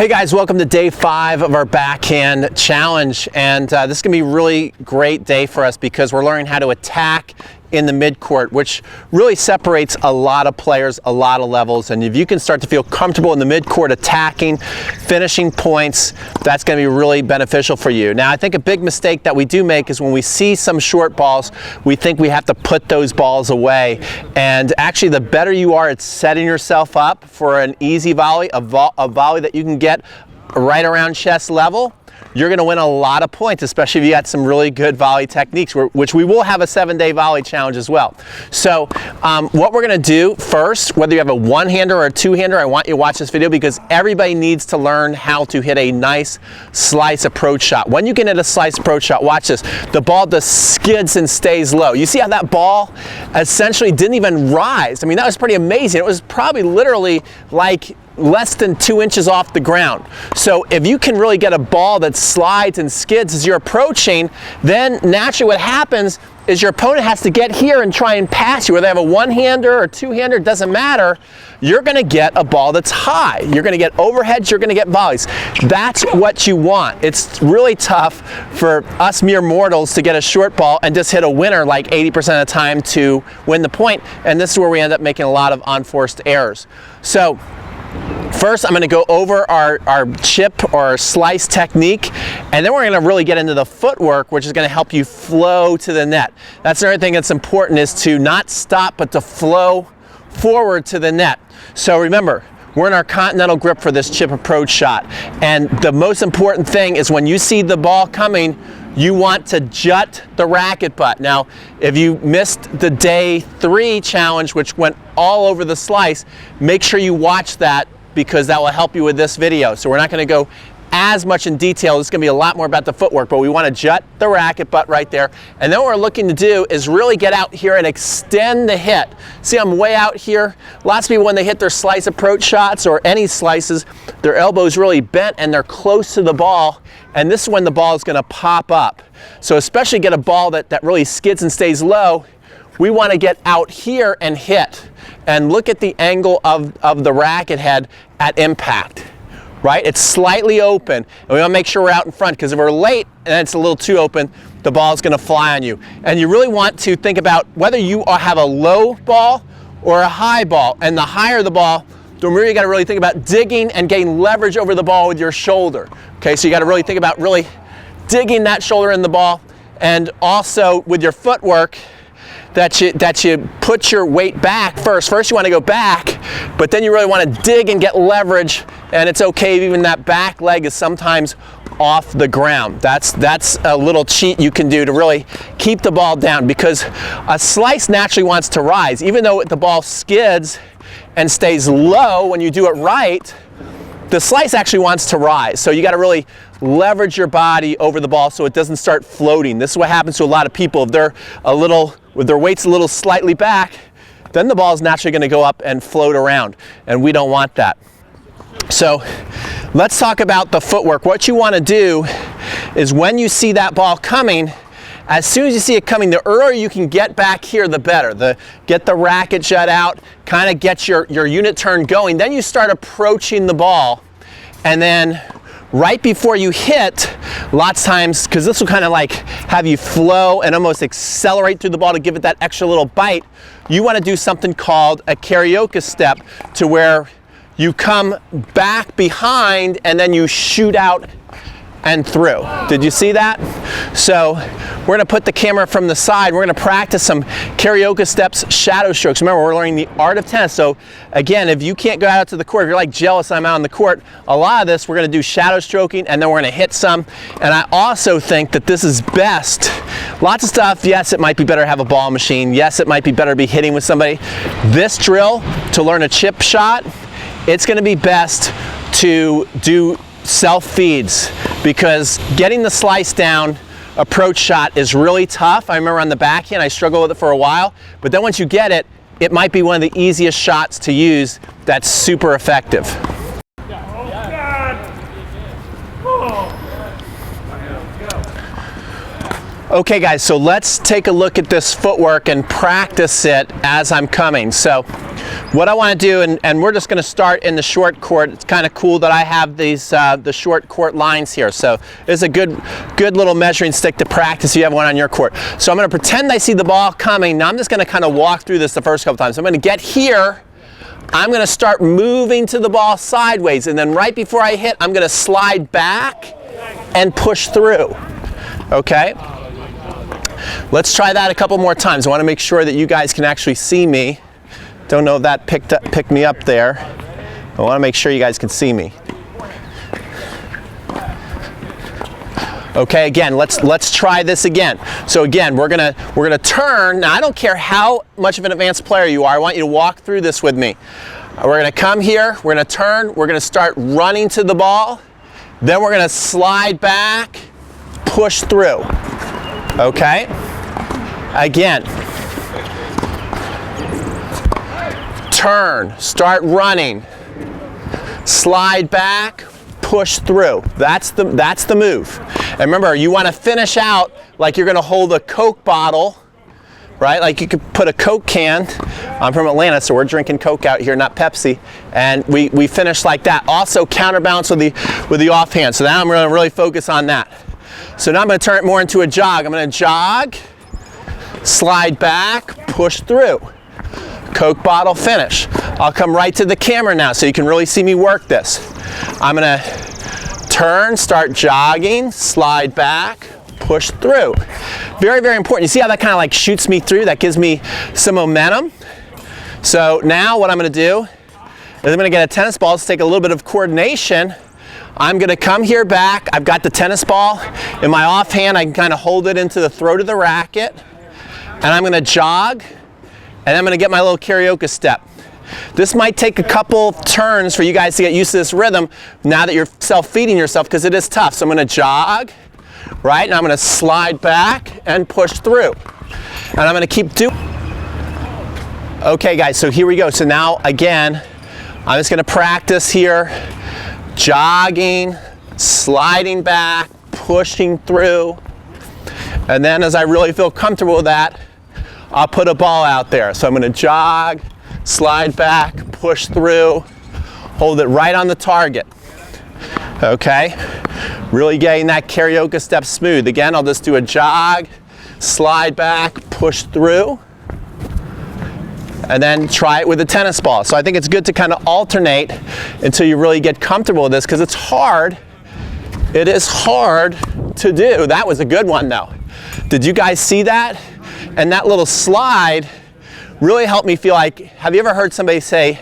Hey guys, welcome to day 5 of our backhand challenge, and this is going to be a really great day for us because we're learning how to attack in the midcourt, which really separates a lot of players, a lot of levels. And if you can start to feel comfortable in the midcourt attacking, finishing points, that's going to be really beneficial for you. Now, I think a big mistake that we do make is when we see some short balls, we think we have to put those balls away. And actually, the better you are at setting yourself up for an easy volley, a volley that you can get right around chest level, you're going to win a lot of points, especially if you got some really good volley techniques, which we will have a 7-day volley challenge as well. So what we're going to do first, whether you have a one-hander or a two-hander, I want you to watch this video because everybody needs to learn how to hit a nice slice approach shot. When you can hit a slice approach shot, watch this. The ball just skids and stays low. You see how that ball essentially didn't even rise? I mean, that was pretty amazing. It was probably literally like less than 2 inches off the ground. So if you can really get a ball that slides and skids as you're approaching, then naturally what happens is your opponent has to get here and try and pass you. Whether they have a one-hander or two-hander, it doesn't matter. You're going to get a ball that's high. You're going to get overheads, you're going to get volleys. That's what you want. It's really tough for us mere mortals to get a short ball and just hit a winner like 80% of the time to win the point. And this is where we end up making a lot of unforced errors. So first, I'm going to go over our chip or slice technique, and then we're going to really get into the footwork, which is going to help you flow to the net. That's another thing that's important, is to not stop, but to flow forward to the net. So remember, we're in our continental grip for this chip approach shot. And the most important thing is when you see the ball coming, you want to jut the racket butt. Now, if you missed the day 3 challenge, which went all over the slice, make sure you watch that because that will help you with this video. So we're not going to go as much in detail. It's going to be a lot more about the footwork, but we want to jut the racket butt right there. And then what we're looking to do is really get out here and extend the hit. See, I'm way out here. Lots of people, when they hit their slice approach shots or any slices, their elbow's really bent and they're close to the ball. And this is when the ball is going to pop up. So especially get a ball that really skids and stays low, we want to get out here and hit. And look at the angle of the racket head at impact. Right? It's slightly open, and we want to make sure we're out in front, because if we're late and it's a little too open, the ball is going to fly on you. And you really want to think about whether you have a low ball or a high ball. And the higher the ball, the more you got to really think about digging and getting leverage over the ball with your shoulder. Okay, so you got to really think about really digging that shoulder in the ball, and also with your footwork, that you put your weight back first. First you want to go back, but then you really want to dig and get leverage, and it's okay if even that back leg is sometimes off the ground. That's a little cheat you can do to really keep the ball down, because a slice naturally wants to rise. Even though the ball skids and stays low when you do it right, the slice actually wants to rise. So you got to really leverage your body over the ball so it doesn't start floating. This is what happens to a lot of people. If they're with their weights a little slightly back, then the ball is naturally going to go up and float around, and we don't want that. So let's talk about the footwork. What you want to do is when you see that ball coming, as soon as you see it coming, the earlier you can get back here, the better. Get the racket jut out, kind of get your unit turn going. Then you start approaching the ball, and then right before you hit, lots of times, because this will kind of like have you flow and almost accelerate through the ball to give it that extra little bite, you want to do something called a karaoke step, to where you come back behind and then you shoot out and through. Did you see that? So we're going to put the camera from the side. We're going to practice some karaoke steps, shadow strokes. Remember, we're learning the art of tennis. So again, if you can't go out to the court, if you're like jealous I'm out on the court, a lot of this we're going to do shadow stroking, and then we're going to hit some. And I also think that this is best. Lots of stuff, yes, it might be better to have a ball machine. Yes, it might be better to be hitting with somebody. This drill, to learn a chip shot, it's going to be best to do self-feeds, because getting the slice down approach shot is really tough. I remember on the backhand I struggled with it for a while, but then once you get it, it might be one of the easiest shots to use that's super effective. Okay guys, so let's take a look at this footwork and practice it as I'm coming. So what I want to do, and we're just going to start in the short court. It's kind of cool that I have these the short court lines here. So it's a good little measuring stick to practice if you have one on your court. So I'm going to pretend I see the ball coming. Now I'm just going to kind of walk through this the first couple times. I'm going to get here. I'm going to start moving to the ball sideways, and then right before I hit, I'm going to slide back and push through. Okay? Let's try that a couple more times. I want to make sure that you guys can actually see me. Don't know if that picked me up there. I want to make sure you guys can see me. Okay, again, let's try this again. So again, we're gonna turn. Now I don't care how much of an advanced player you are. I want you to walk through this with me. We're gonna come here. We're gonna turn. We're gonna start running to the ball. Then we're gonna slide back, push through. Okay. Again. Turn, start running, slide back, push through. That's the move. And remember, you want to finish out like you're going to hold a Coke bottle, right? Like you could put a Coke can. I'm from Atlanta, so we're drinking Coke out here, not Pepsi. And we finish like that. Also counterbalance with the offhand. So now I'm going to really focus on that. So now I'm going to turn it more into a jog. I'm going to jog, slide back, push through. Coke bottle finish. I'll come right to the camera now so you can really see me work this. I'm going to turn, start jogging, slide back, push through. Very, very important. You see how that kind of like shoots me through? That gives me some momentum. So now what I'm going to do is I'm going to get a tennis ball. Let's take a little bit of coordination. I'm going to come here back. I've got the tennis ball in my offhand. I can kind of hold it into the throat of the racket. And I'm going to jog. And I'm going to get my little karaoke step. This might take a couple turns for you guys to get used to this rhythm now that you're self-feeding yourself, because it is tough. So I'm going to jog, right? And I'm going to slide back and push through. And I'm going to keep doing. Okay, guys, so here we go. So now, again, I'm just going to practice here. Jogging, sliding back, pushing through. And then as I really feel comfortable with that, I'll put a ball out there. So I'm going to jog, slide back, push through, hold it right on the target. Okay? Really getting that karaoke step smooth. Again, I'll just do a jog, slide back, push through, and then try it with a tennis ball. So I think it's good to kind of alternate until you really get comfortable with this, because it's hard. It is hard to do. That was a good one though. Did you guys see that? And that little slide really helped me feel like, have you ever heard somebody say,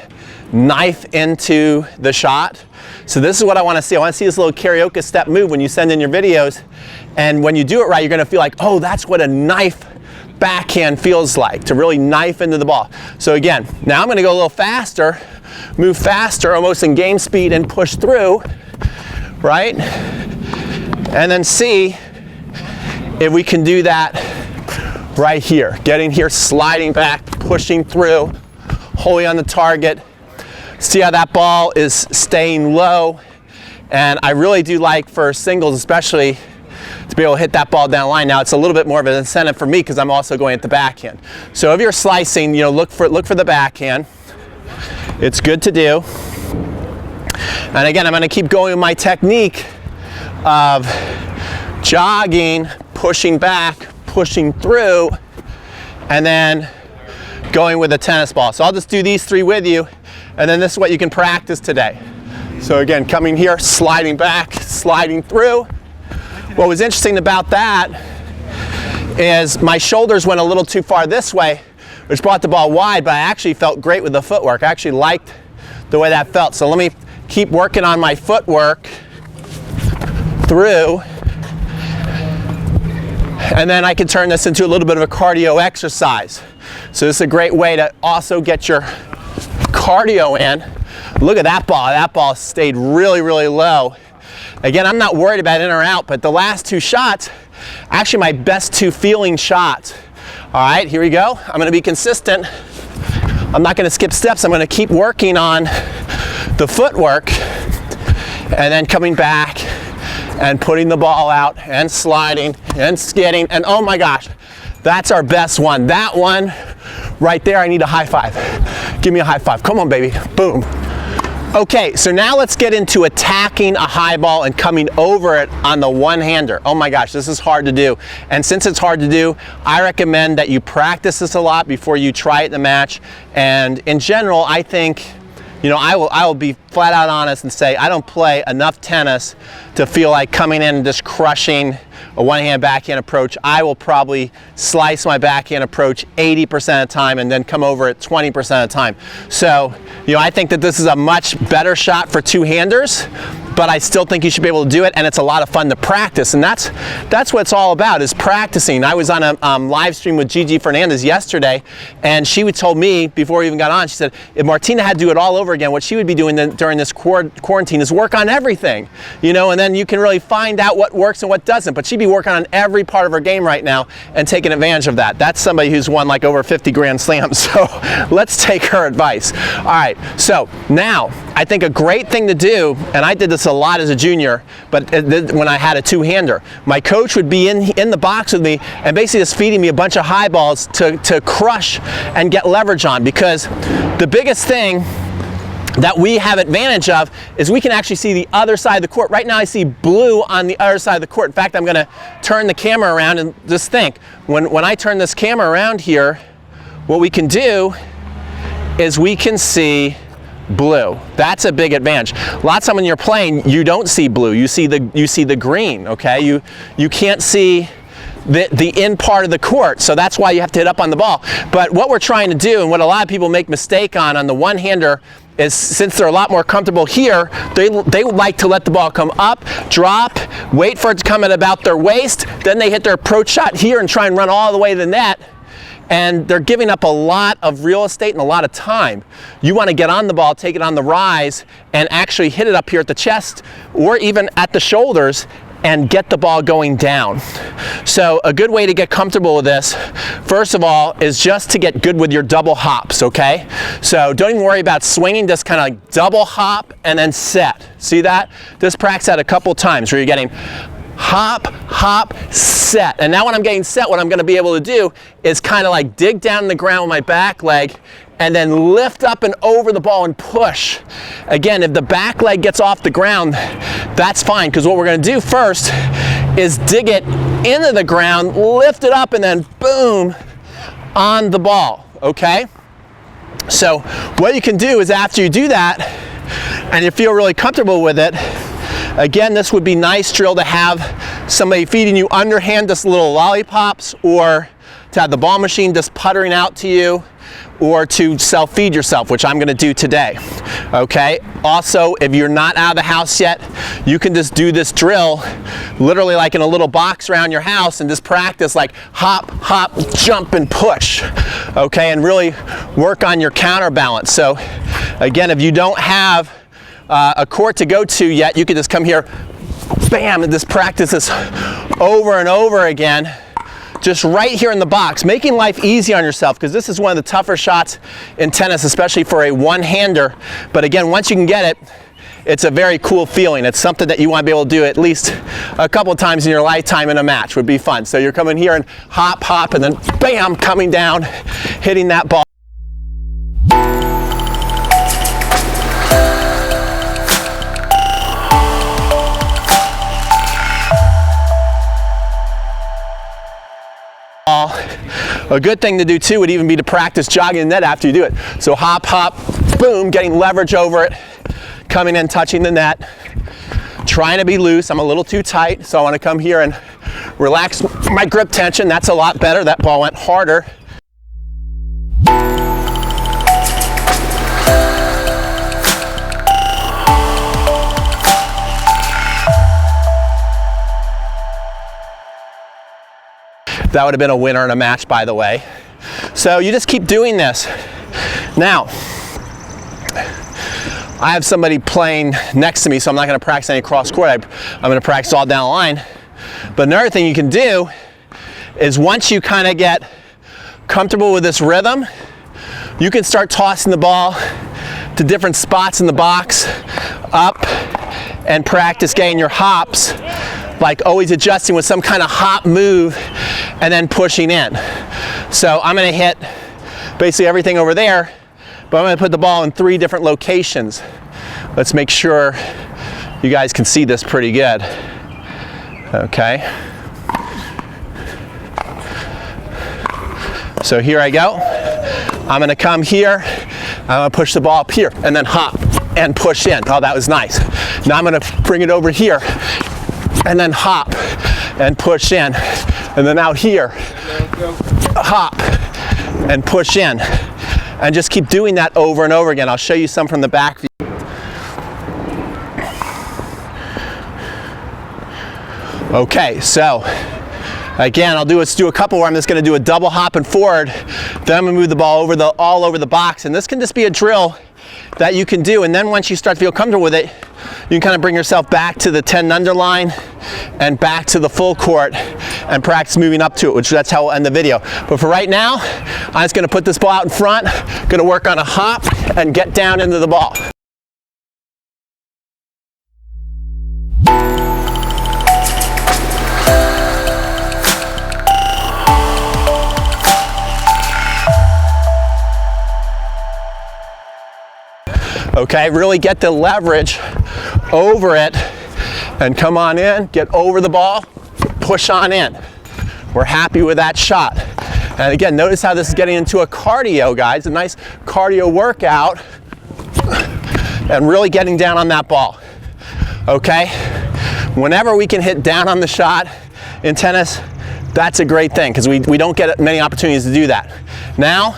knife into the shot? So this is what I want to see. I want to see this little karaoke step move when you send in your videos. And when you do it right, you're going to feel like, oh, that's what a knife backhand feels like, to really knife into the ball. So again, now I'm going to go a little faster, move faster, almost in game speed, and push through, right? And then see if we can do that right here. Getting here, sliding back, pushing through, wholly on the target. See how that ball is staying low. And I really do like for singles especially to be able to hit that ball down the line. Now it's a little bit more of an incentive for me because I'm also going at the backhand. So if you're slicing, you know, look for the backhand. It's good to do. And again, I'm going to keep going with my technique of jogging, pushing back, pushing through, and then going with a tennis ball. So I'll just do these three with you, and then this is what you can practice today. So again, coming here, sliding back, sliding through. What was interesting about that is my shoulders went a little too far this way, which brought the ball wide, but I actually felt great with the footwork. I actually liked the way that felt. So let me keep working on my footwork through. And then I can turn this into a little bit of a cardio exercise. So this is a great way to also get your cardio in. Look at that ball. That ball stayed really, really low. Again, I'm not worried about in or out, but the last two shots, actually my best two feeling shots. All right, here we go. I'm going to be consistent. I'm not going to skip steps. I'm going to keep working on the footwork and then coming back and putting the ball out and sliding and skidding. And oh my gosh, that's our best one. That one right there, I need a high five. Give Give me a high five. Come on, baby. Boom. Okay, so now let's get into attacking a high ball and coming over it on the one-hander. Oh my gosh, this is hard to do. And since it's hard to do, I recommend that you practice this a lot before you try it in the match. And in general, I think, you know, I will be flat out honest and say I don't play enough tennis to feel like coming in and just crushing a one-hand backhand approach. I will probably slice my backhand approach 80% of the time and then come over it 20% of the time. So, you know, I think that this is a much better shot for two-handers, but I still think you should be able to do it, and it's a lot of fun to practice, and that's what it's all about, is practicing. I was on a live stream with Gigi Fernandez yesterday, and she told me before we even got on, she said if Martina had to do it all over again, what she would be doing during this quarantine is work on everything, you know, and then you can really find out what works and what doesn't. But she'd be working on every part of her game right now and taking advantage of that. That's somebody who's won like over 50 Grand Slams, so let's take her advice. All right, so now I think a great thing to do, and I did this a lot as a junior, but when I had a two-hander, my coach would be in the box with me and basically just feeding me a bunch of high balls to crush and get leverage on, because the biggest thing that we have advantage of is we can actually see the other side of the court. Right now I see blue on the other side of the court. In fact, I'm gonna turn the camera around and just think, when I turn this camera around here, what we can do is we can see blue. That's a big advantage. Lots of time when you're playing, you don't see blue. You see the green, okay? You can't see the in part of the court, so that's why you have to hit up on the ball. But what we're trying to do, and what a lot of people make mistake on the one-hander, is since they're a lot more comfortable here, they like to let the ball come up, drop, wait for it to come at about their waist, then they hit their approach shot here and try and run all the way to the net. And they're giving up a lot of real estate and a lot of time. You want to get on the ball, take it on the rise, and actually hit it up here at the chest or even at the shoulders and get the ball going down. So a good way to get comfortable with this, first of all, is just to get good with your double hops, okay? So don't even worry about swinging, just kind of like double hop and then set. See that? Just practice that a couple times where you're getting hop, hop, set. And now when I'm getting set, what I'm gonna be able to do is kind of like dig down in the ground with my back leg and then lift up and over the ball and push. Again, if the back leg gets off the ground, that's fine, because what we're gonna do first is dig it into the ground, lift it up, and then boom, on the ball, okay? So what you can do is after you do that, and you feel really comfortable with it, again, this would be nice drill to have somebody feeding you underhand, just little lollipops, or to have the ball machine just puttering out to you, or to self-feed yourself, which I'm gonna do today, okay? Also, if you're not out of the house yet, you can just do this drill literally like in a little box around your house and just practice like hop, hop, jump, and push, okay? And really work on your counterbalance. So again, if you don't have a court to go to yet, you can just come here, bam, and just practice this over and over again, just right here in the box, making life easy on yourself, because this is one of the tougher shots in tennis, especially for a one-hander. But again, once you can get it, it's a very cool feeling. It's something that you want to be able to do at least a couple of times in your lifetime in a match. Would be fun. So you're coming here and hop, hop, and then bam, coming down, hitting that ball. A good thing to do too would even be to practice jogging the net after you do it. So hop, hop, boom, getting leverage over it, coming in, touching the net, trying to be loose. I'm a little too tight, so I want to come here and relax my grip tension. That's a lot better. That ball went harder. That would have been a winner in a match, by the way. So you just keep doing this. Now, I have somebody playing next to me, so I'm not going to practice any cross court. I'm going to practice all down the line. But another thing you can do is once you kind of get comfortable with this rhythm, you can start tossing the ball to different spots in the box, up, and practice getting your hops, like always adjusting with some kind of hop move and then pushing in. So I'm gonna hit basically everything over there, but I'm going to put the ball in 3 different locations. Let's make sure you guys can see this pretty good. Okay. So here I go. I'm going to come here. I'm going to push the ball up here and then hop and push in. Oh, that was nice. Now I'm going to bring it over here and then hop and push in. And then out here, hop and push in. And just keep doing that over and over again. I'll show you some from the back view. Okay, so again, let's do a couple where I'm just going to do a double hop and forward. Then I'm going to move the ball all over the box. And this can just be a drill that you can do. And then once you start to feel comfortable with it, you can kind of bring yourself back to the 10 under line and back to the full court and practice moving up to it, which that's how we'll end the video. But for right now, I'm just going to put this ball out in front, going to work on a hop and get down into the ball. Okay, really get the leverage over it and come on in, get over the ball, push on in. We're happy with that shot. And again, notice how this is getting into a cardio, guys, a nice cardio workout and really getting down on that ball. Okay, whenever we can hit down on the shot in tennis, that's a great thing because we don't get many opportunities to do that. Now,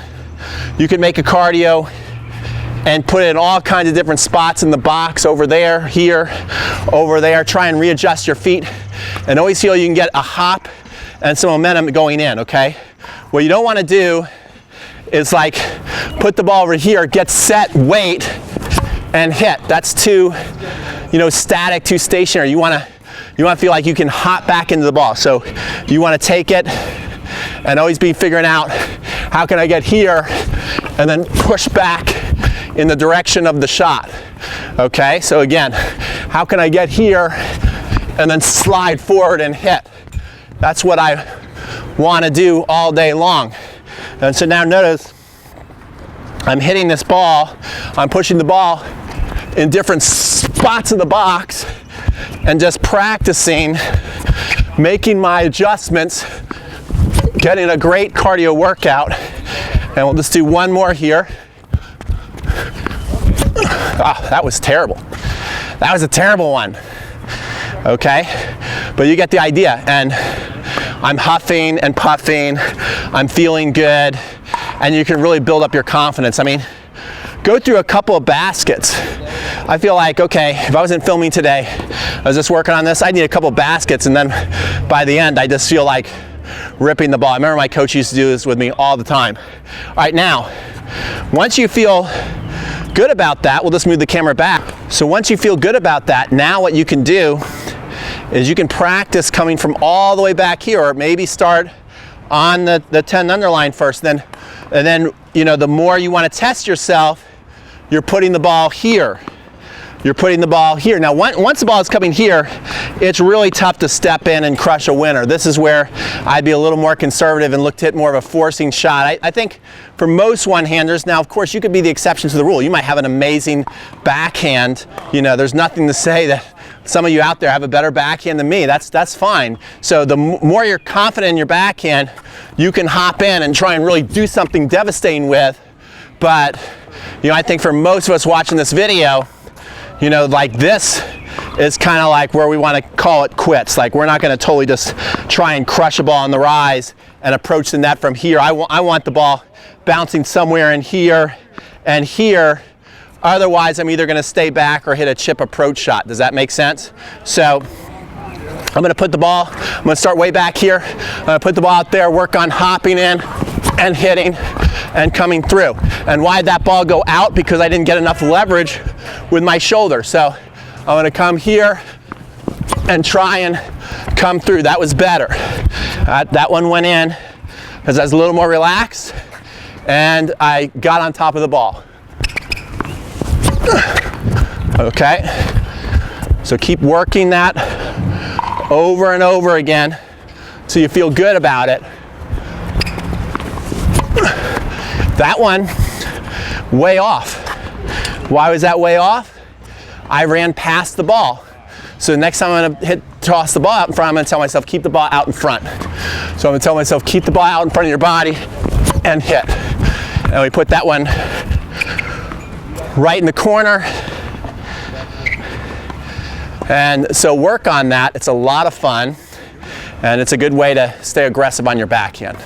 you can make a cardio and put it in all kinds of different spots in the box, over there, here, over there. Try and readjust your feet and always feel you can get a hop and some momentum going in, okay? What you don't want to do is like put the ball over here, get set, wait, and hit. That's too, static, too stationary. You want to feel like you can hop back into the ball. So you want to take it and always be figuring out how can I get here and then push back in the direction of the shot. Okay, so again, how can I get here and then slide forward and hit? That's what I want to do all day long. And so now notice I'm hitting this ball, I'm pushing the ball in different spots of the box and just practicing, making my adjustments, getting a great cardio workout. And we'll just do one more here. Oh, that was terrible. That was a terrible one. Okay, but you get the idea. And I'm huffing and puffing. I'm feeling good, and you can really build up your confidence. I mean, go through a couple of baskets. I feel like, okay, if I wasn't filming today, I was just working on this, I need a couple of baskets, and then by the end, I just feel like ripping the ball. I remember my coach used to do this with me all the time. All right, now, once you feel good about that, we'll just move the camera back. So once you feel good about that, now what you can do is you can practice coming from all the way back here, or maybe start on the 10 under line first, and then the more you want to test yourself, you're putting the ball here. You're putting the ball here. Now, once the ball is coming here, it's really tough to step in and crush a winner. This is where I'd be a little more conservative and look to hit more of a forcing shot. I think for most one-handers, now, of course, you could be the exception to the rule. You might have an amazing backhand. There's nothing to say that some of you out there have a better backhand than me. That's fine. So the more you're confident in your backhand, you can hop in and try and really do something devastating with. But, I think for most of us watching this video, like this is kind of like where we want to call it quits. Like, we're not going to totally just try and crush a ball on the rise and approach the net from here. I want the ball bouncing somewhere in here and here. Otherwise, I'm either going to stay back or hit a chip approach shot. Does that make sense? So I'm going to put the ball, I'm going to start way back here. I'm going to put the ball out there, work on hopping in and hitting and coming through. And why did that ball go out? Because I didn't get enough leverage with my shoulder. So I'm going to come here and try and come through. That was better. That one went in because I was a little more relaxed and I got on top of the ball. Okay, so keep working that over and over again so you feel good about it. That one way off. Why was that way off? I ran past the ball. So the next time I'm gonna toss the ball out in front, I'm gonna tell myself, keep the ball out in front. So I'm gonna tell myself, keep the ball out in front of your body and hit. And we put that one right in the corner. And so work on that. It's a lot of fun. And it's a good way to stay aggressive on your backhand.